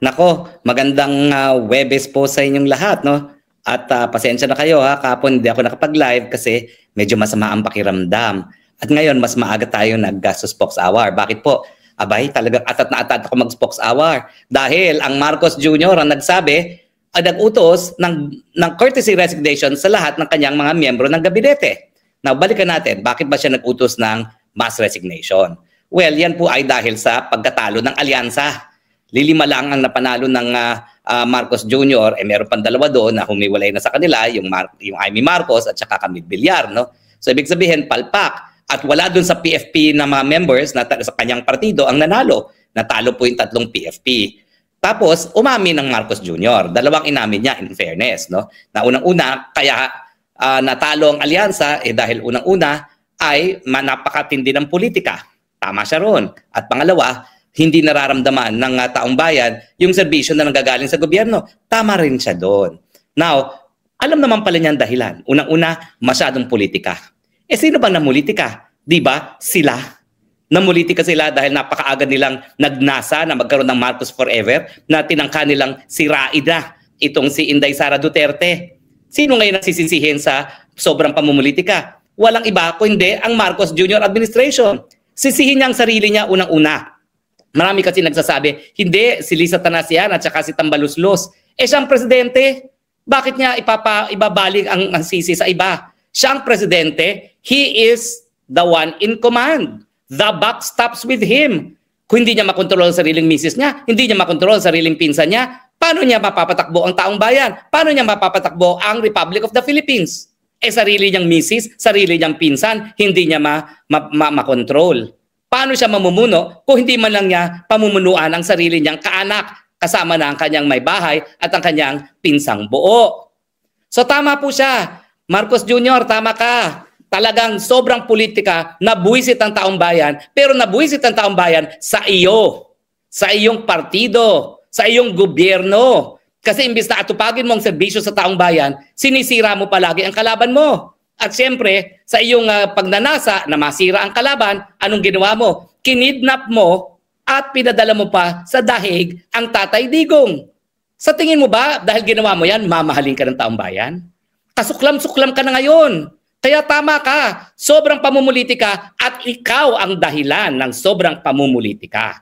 Nako, magandang Webes po sa inyong lahat, no? At pasensya na kayo ha, kahapon hindi ako nakapag-live kasi medyo masama ang pakiramdam. At ngayon, mas maaga tayo nag-Spokes Hour. Bakit po? Abay, talagang atat na atat ako mag-Spokes Hour. Dahil ang Marcos Jr. ang nagsabi, nag-utos ng courtesy resignation sa lahat ng kanyang mga miyembro ng gabinete. Now, balikan natin, bakit ba siya nag-utos ng mass resignation? Well, yan po ay dahil sa pagkatalo ng alyansa. Lilima lang ang napanalo ng Marcos Jr. Meron pang dalawa doon na humiwalay na sa kanila, yung Amy Marcos at saka Camille Villar. No? So ibig sabihin, palpak. At wala doon sa PFP na mga members na sa kanyang partido ang nanalo. Natalo po yung tatlong PFP. Tapos, umamin ng Marcos Jr. Dalawang inamin niya, in fairness. No? Na unang-una, kaya natalo ang alyansa dahil unang-una ay napakatindi ng politika. Tama siya ron. At pangalawa, hindi nararamdaman ng taong bayan yung serbisyo na nanggagaling sa gobyerno. Tama rin siya doon. Now, alam naman pala niya ang dahilan. Unang-una, masyadong politika. Sino bang namulitika? Di ba? Sila. Namulitika sila dahil napakaaga nilang nagnasa na magkaroon ng Marcos Forever na tinangka nilang sirain na itong si Inday Sara Duterte. Sino ngayon nagsisisihin sa sobrang pamumulitika? Walang iba kundi ang Marcos Jr. administration. Sisihin niya ang sarili niya unang-una. Marami kasi nagsasabi, hindi, si Lisa Tanasian at saka si Tambaluslos. Siyang presidente. Bakit niya ibabalik ang sisi sa iba? Siyang presidente, he is the one in command. The buck stops with him. Kung hindi niya makontrol ang sariling misis niya, hindi niya makontrol ang sariling pinsan niya, paano niya mapapatakbo ang taong bayan? Paano niya mapapatakbo ang Republic of the Philippines? Sarili niyang misis, sarili niyang pinsan, hindi niya makontrol. Paano siya mamumuno kung hindi man lang niya pamumunuan ang sarili niyang kaanak kasama na ang kanyang may bahay at ang kanyang pinsang buo? So tama po siya. Marcos Jr., tama ka. Talagang sobrang politika, nabuwisit ang taong bayan, pero nabuwisit ang taong bayan sa iyo, sa iyong partido, sa iyong gobyerno. Kasi imbis na atupagin mo ang serbisyo sa taong bayan, sinisira mo palagi ang kalaban mo. At siyempre, sa iyong pagnanasa na masira ang kalaban, anong ginawa mo? Kinidnap mo at pinadala mo pa sa dahig ang Tatay Digong. Sa tingin mo ba, dahil ginawa mo yan, mamahalin ka ng taong bayan? Kasuklam-suklam ka na ngayon. Kaya tama ka, sobrang pamumulitika at ikaw ang dahilan ng sobrang pamumulitika.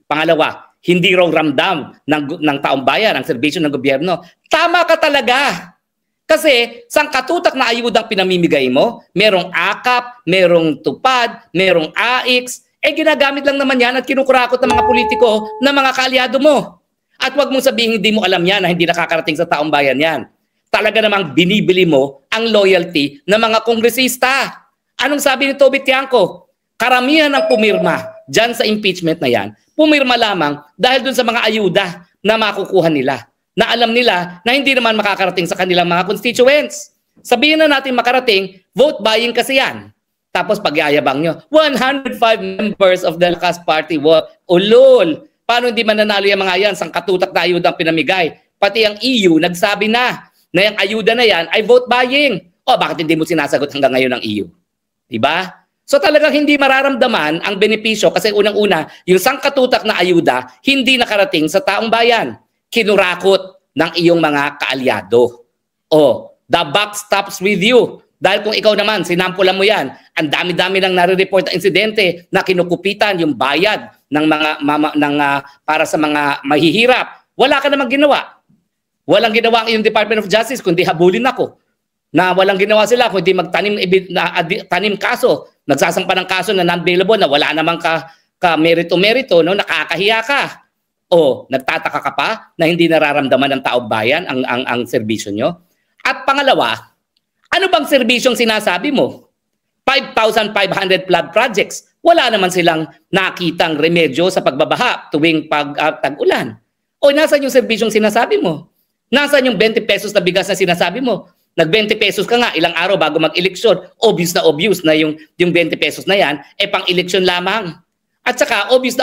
Pangalawa, hindi raw ramdam ng taong bayan ang serbisyo ng gobyerno. Tama ka talaga. Kasi sa katutak na ayudang pinamimigay mo, merong AKAP, merong TUPAD, merong AIX, ginagamit lang naman yan at kinukurakot ng mga politiko na mga kaalyado mo. At wag mong sabihin hindi mo alam yan na hindi nakakarating sa taong bayan yan. Talaga namang binibili mo ang loyalty ng mga kongresista. Anong sabi ni Toby Tiangco? Karamihan ng pumirma dyan sa impeachment na yan, pumirma lamang dahil dun sa mga ayuda na makukuha nila. Na alam nila na hindi naman makakarating sa kanilang mga constituents. Sabihin na natin makarating, vote buying kasi yan. Tapos pagyayabang nyo, 105 members of the Lakas Party, ulol. Paano hindi mananalo yung mga yan sang katutak na ayuda ang pinamigay? Pati ang EU nagsabi na yung ayuda na yan ay vote buying. O bakit hindi mo sinasagot hanggang ngayon ng EU? Diba? So talagang hindi mararamdaman ang benepisyo kasi unang-una, yung sangkatutak na ayuda hindi nakarating sa taong bayan. Kinurakot ng iyong mga kaalyado. O, the buck stops with you. Dahil kung ikaw naman, sinampulan mo yan, ang dami-dami nang nare-report na insidente na kinukupitan yung bayad ng para sa mga mahihirap. Wala ka namang ginawa. Walang ginawa ang iyong Department of Justice kundi habulin ako. Na walang ginawa sila kundi tanim kaso. Nagsasampa ng kaso na non-bailable na wala namang ka-merito-merito, no? Nakakahiya ka. O, nagtataka ka pa na hindi nararamdaman ng taong bayan ang serbisyo nyo? At pangalawa, ano bang serbisyong sinasabi mo? 5,500 flood projects. Wala naman silang nakitang remedyo sa pagbabaha tuwing tag-ulan. O, nasaan yung serbisyong sinasabi mo? Nasaan yung 20 pesos na bigas na sinasabi mo? Nag-20 pesos ka nga ilang araw bago mag-eleksyon. Obvious na yung 20 pesos na yan, pang-eleksyon lamang. At saka, obvious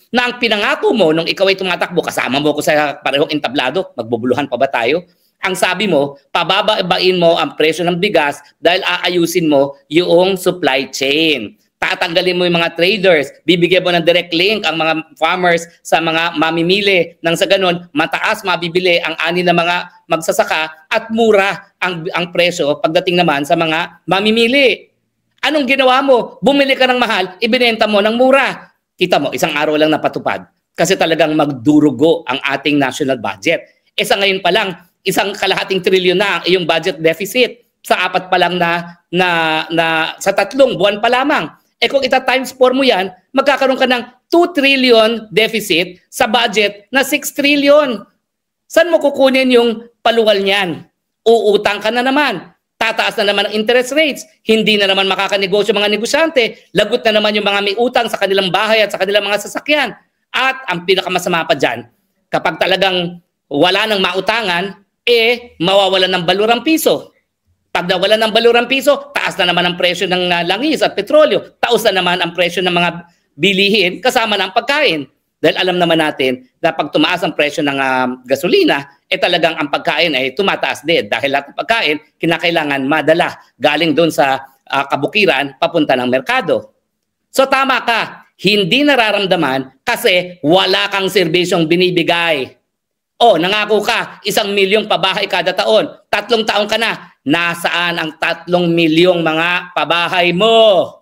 na ang pinangako mo nung ikaw ay tumatakbo, kasama mo ko sa parehong entablado, magbubuluhan pa ba tayo? Ang sabi mo, pababain mo ang presyo ng bigas dahil aayusin mo yung supply chain. tatanggalin mo yung mga traders, bibigyan mo ng direct link ang mga farmers sa mga mamimili, nang sa ganun, mataas mabibili ang ani ng mga magsasaka at mura ang presyo pagdating naman sa mga mamimili. Anong ginawa mo? Bumili ka ng mahal, ibinenta mo ng mura. Kita mo, isang araw lang napatupad kasi talagang magdurugo ang ating national budget. Sa ngayon pa lang, 1.5 trilyon na ang iyong budget deficit sa 4 pa lang sa 3 buwan pa lamang. Kung ita-times 4 mo yan, magkakaroon ka ng 2 trillion deficit sa budget na 6 trillion. Saan mo kukunin yung paluwal niyan? Uutang ka na naman. Tataas na naman ang interest rates. Hindi na naman makakanegosyo mga negosyante. Lagot na naman yung mga may utang sa kanilang bahay at sa kanilang mga sasakyan. At ang pinakamasama pa dyan, kapag talagang wala nang mautangan, mawawalan ng balurang piso. Pag nawalan ng balurang piso, taas na naman ang presyo ng langis at petrolyo. Taos na naman ang presyo ng mga bilihin kasama ng pagkain. Dahil alam naman natin na pag tumaas ang presyo ng gasolina, talagang ang pagkain ay tumataas din. Dahil lahat ng pagkain, kinakailangan madala galing doon sa kabukiran papunta ng merkado. So tama ka, hindi nararamdaman kasi wala kang serbisyong binibigay. Nangako ka, 1 milyong pabahay kada taon. 3 taon ka na. Nasaan ang 3 milyong mga pabahay mo?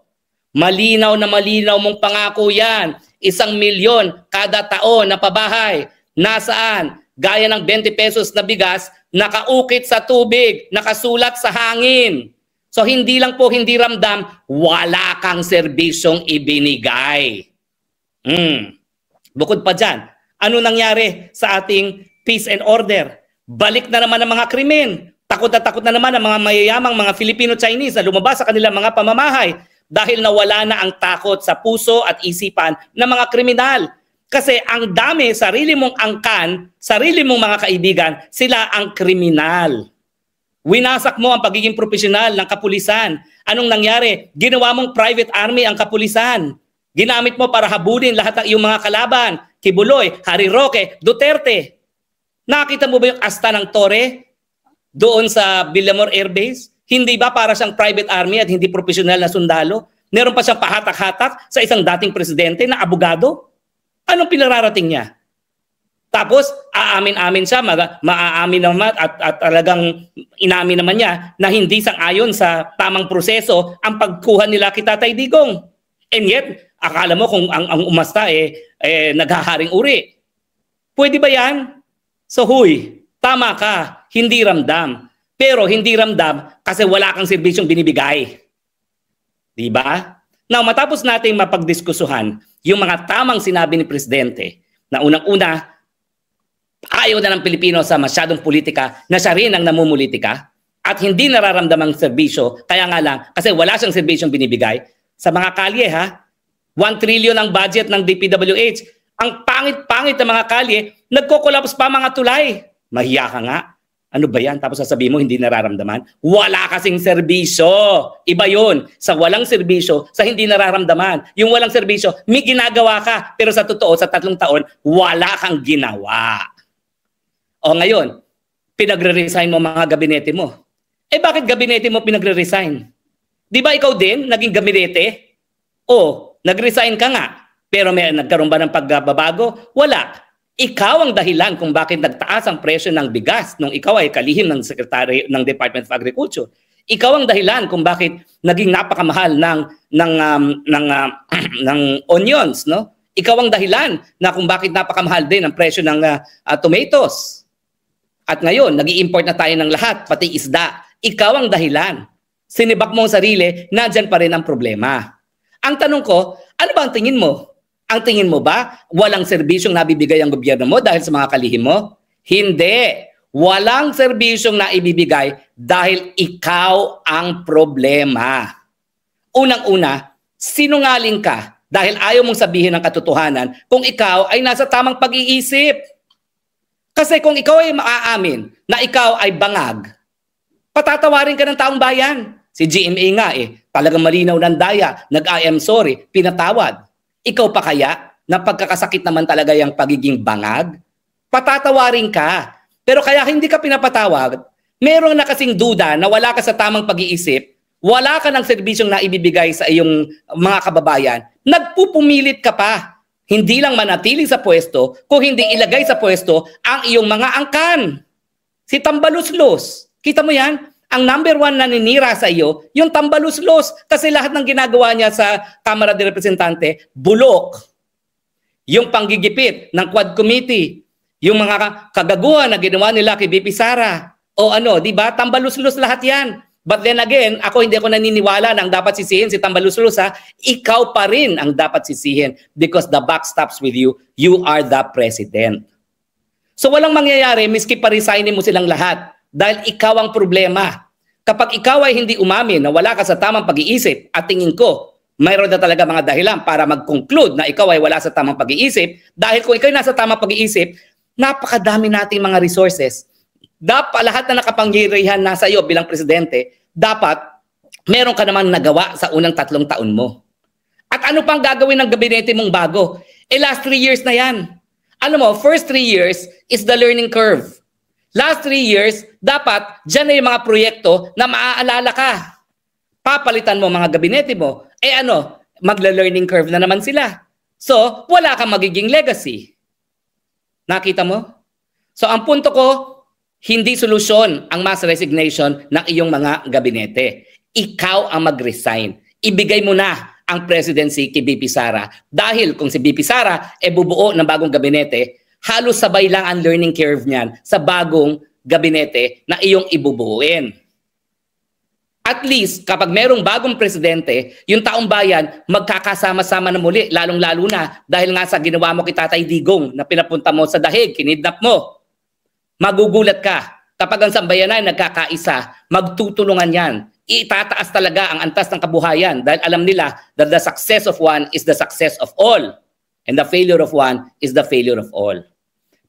Malinaw na malinaw mong pangako yan. 1 milyon kada taon na pabahay. Nasaan? Gaya ng 20 pesos na bigas, nakaukit sa tubig, nakasulat sa hangin. So hindi lang po hindi ramdam, wala kang serbisyong ibinigay. Bukod pa dyan, ano nangyari sa ating peace and order? Balik na naman ang mga krimen. Takot na naman ang mga mayayamang mga Filipino-Chinese na lumabas sa kanilang mga pamamahay dahil nawala na ang takot sa puso at isipan ng mga kriminal. Kasi ang dami, sarili mong angkan, sarili mong mga kaibigan, sila ang kriminal. Winasak mo ang pagiging profesional ng kapulisan. Anong nangyari? Ginawa mong private army ang kapulisan. Ginamit mo para habulin lahat ng iyong mga kalaban. Kibuloy, Harry Roque, Duterte. Nakita mo ba yung asta ng Torre doon sa Villamor Air Base? Hindi ba para siyang private army at hindi profesional na sundalo? Meron pa siyang pahatak-hatak sa isang dating presidente na abogado? Anong pinararating niya? Tapos, aamin-amin siya, maaamin naman at talagang inamin naman niya na hindi sang-ayon sa tamang proseso ang pagkuha nila kay Tatay Digong. And yet, akala mo kung ang umasta naghaharing uri. Pwede ba yan? So huy, tama ka, hindi ramdam. Pero hindi ramdam kasi wala kang serbisyong binibigay. Diba? Now, matapos nating mapagdiskusuhan yung mga tamang sinabi ni Presidente na unang-una, ayaw na ng Pilipino sa masyadong politika na siya rin ang namumulitika at hindi nararamdamang serbisyo, kaya nga lang, kasi wala siyang serbisyong binibigay. Sa mga kalye, 1 trillion ang budget ng DPWH. Ang pangit-pangit ng mga kalye, nagko-collapse pa mga tulay. Mahiya ka nga. Ano ba yan? Tapos sasabihin mo, hindi nararamdaman. Wala kasing serbisyo. Iba yun. Sa walang serbisyo, sa hindi nararamdaman. Yung walang serbisyo, may ginagawa ka. Pero sa totoo, sa 3 taon, wala kang ginawa. Ngayon, pinagre-resign mo mga gabinete mo. Bakit gabinete mo pinagre-resign? Di ba ikaw din, naging gabinete? Nag-resign ka nga. Pero may nagkaroon ba ng pagbabago? Wala. Ikaw ang dahilan kung bakit nagtaas ang presyo ng bigas nung ikaw ay kalihim ng Secretary ng Department of Agriculture. Ikaw ang dahilan kung bakit naging napakamahal ng onions, no? Ikaw ang dahilan na kung bakit napakamahal din ang presyo ng tomatoes. At ngayon, nag-i-import na tayo ng lahat, pati isda. Ikaw ang dahilan. Sinibak mo ang sarili, nandyan pa rin ang problema. Ang tanong ko, ano ba ang tingin mo? Ang tingin mo ba walang serbisyong nabibigay ang gobyerno mo dahil sa mga kalihim mo? Hindi. Walang serbisyong naibibigay dahil ikaw ang problema. Unang-una, sinungaling ka dahil ayaw mong sabihin ang katotohanan kung ikaw ay nasa tamang pag-iisip. Kasi kung ikaw ay maaamin na ikaw ay bangag, patatawarin ka ng taong bayan. Si GMA nga talagang malinaw ng daya, nag-I am sorry, pinatawad. Ikaw pa kaya na pagkakasakit naman talaga yung pagiging bangag? Patatawarin ka. Pero kaya hindi ka pinapatawag, meron na kasing duda na wala ka sa tamang pag-iisip, wala ka ng serbisyong naibibigay sa iyong mga kababayan, nagpupumilit ka pa. Hindi lang manatili sa pwesto, kung hindi ilagay sa pwesto ang iyong mga angkan. Si Tambaluslos, kita mo yan? Ang number 1 na naninira sa iyo, yung Tambaluslos. Kasi lahat ng ginagawa niya sa Kamara de Representante, bulok. Yung panggigipit ng Quad Committee, yung mga kagaguhan na ginawa nila kay BP Sara. O ano, di ba? Tambaluslos lahat yan. But then again, hindi ako naniniwala na ang dapat sisihin si Tambaluslos, ha? Ikaw pa rin ang dapat sisihin because the buck stops with you. You are the president. So walang mangyayari miski pa-resignin mo silang lahat dahil ikaw ang problema. Kapag ikaw ay hindi umamin na wala ka sa tamang pag-iisip at tingin ko, mayroon na talaga mga dahilan para mag-conclude na ikaw ay wala sa tamang pag-iisip dahil kung ikaw ay nasa tamang pag-iisip, napakadami nating mga resources. Dapat lahat na nakapangyarihan nasa iyo bilang presidente, dapat meron ka naman nagawa sa unang 3 taon mo. At ano pang gagawin ng gabinete mong bago? Last 3 years na yan. Alam mo, first 3 years is the learning curve. Last 3 years, dapat dyan na yung mga proyekto na maaalala ka. Papalitan mo mga gabinete mo. Magla-learning curve na naman sila. So, wala kang magiging legacy. Nakita mo? So ang punto ko, hindi solusyon ang mass resignation ng iyong mga gabinete. Ikaw ang mag-resign. Ibigay mo na ang presidency kay BP Sara. Dahil kung si BP Sara bubuo ng bagong gabinete, halos sabay lang ang learning curve niyan sa bagong gabinete na iyong ibubuuin. At least, kapag merong bagong presidente, yung taong bayan, magkakasama-sama na muli, lalong-lalo na dahil nga sa ginawa mo kay Tatay Digong na pinapunta mo sa dahig, kinidnap mo. Magugulat ka. Kapag ang sambayanan nagkakaisa, magtutulungan yan. Itataas talaga ang antas ng kabuhayan dahil alam nila that the success of one is the success of all. And the failure of one is the failure of all.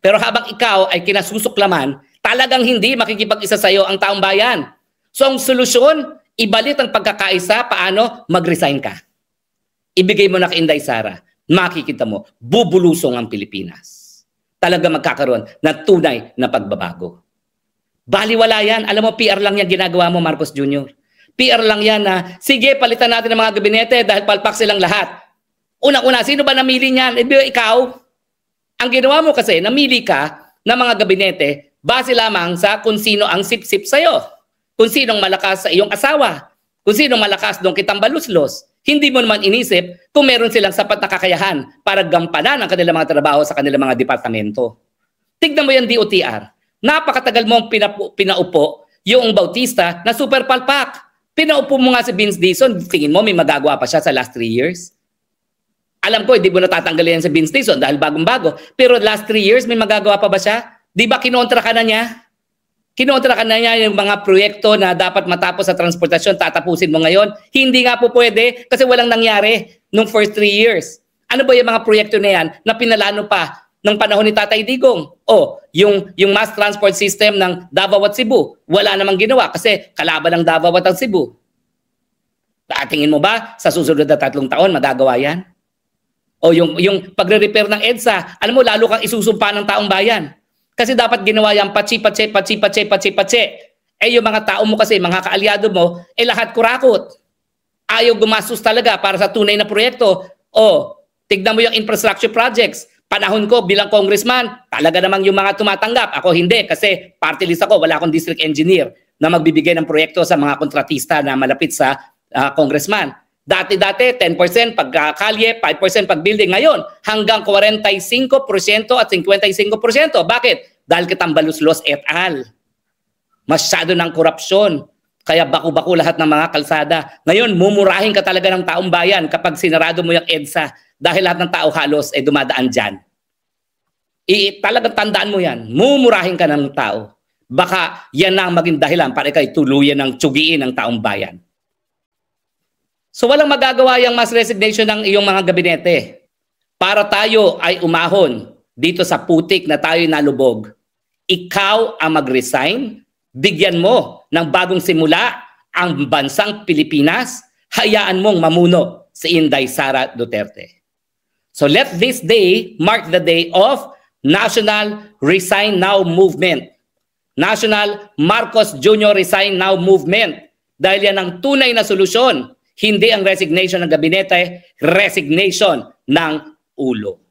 Pero habang ikaw ay kinasusuklaman, talagang hindi makikipag-isa sa iyo ang taong bayan. So ang solusyon, ibalit ang pagkakaisa, paano? Mag-resign ka. Ibigay mo na kay Inday Sara. Makikita mo, bubulusong ang Pilipinas. Talaga magkakaroon ng tunay na pagbabago. Baliwala yan. Alam mo, PR lang yan ginagawa mo, Marcos Jr. PR lang yan na, sige, palitan natin ang mga gabinete dahil palpak silang lahat. Una-una, sino ba namili niyan? Ikaw. Ang ginawa mo kasi, namili ka ng mga gabinete base lamang sa kung sino ang sip-sip sa'yo. Kung sinong malakas sa iyong asawa, kung sinong malakas doon kay Tambaluslos. Hindi mo naman inisip kung meron silang sapat na kakayahan para gampanan ang kanilang mga trabaho sa kanilang mga departamento. Tignan mo yan, DOTR. Napakatagal mong pinaupo yung Bautista na super palpak. Pinaupo mo nga si Vince Dizon, tingin mo may magagawa pa siya sa last 3 years? Alam ko, hindi mo natatanggalin yan si Vince Dizon dahil bagong-bago. Pero last 3 years, may magagawa pa ba siya? Di ba kinontra ka na niya? Kinontra ka na niya yung mga proyekto na dapat matapos sa transportasyon, tatapusin mo ngayon. Hindi nga po pwede kasi walang nangyari nung first 3 years. Ano ba yung mga proyekto na yan na pinalano pa ng panahon ni Tatay Digong? Yung mass transport system ng Davao at Cebu, wala namang ginawa kasi kalaban ng Davao at Cebu. Tingin mo ba sa susunod na 3 taon magagawa yan? Yung pagre-repair ng EDSA, alam mo lalo kang isusumpa ng taong bayan. Kasi dapat ginawa yan patsi. Yung mga tao mo kasi, mga kaalyado mo, lahat kurakot. Ayaw gumastos talaga para sa tunay na proyekto. Tignan mo yung infrastructure projects. Panahon ko bilang congressman, talaga namang yung mga tumatanggap. Ako hindi kasi party list ako, wala akong district engineer na magbibigay ng proyekto sa mga kontratista na malapit sa congressman. Dati-dati, 10% pagkalye, 5% pag building. Ngayon, hanggang 45% at 55%. Bakit? Dahil kay Tambaluslos et al. Masyado ng korupsyon. Kaya baku-baku lahat ng mga kalsada. Ngayon, mumurahin ka talaga ng taong bayan kapag sinarado mo yung EDSA. Dahil lahat ng tao halos ay dumadaan dyan. Talagang tandaan mo yan. Mumurahin ka ng tao. Baka yan na ang maging dahilan para ikay tuluyan ng tsugiin ng taong bayan. So walang magagawa yung mass resignation ng iyong mga gabinete. Para tayo ay umahon dito sa putik na tayo nalubog. Ikaw ang mag-resign, bigyan mo ng bagong simula ang bansang Pilipinas, hayaan mong mamuno si Inday Sara Duterte. So let this day mark the day of National Resign Now Movement. National Marcos Jr. Resign Now Movement. Dahil yan ang tunay na solusyon. Hindi ang resignation ng gabinete, resignation ng ulo.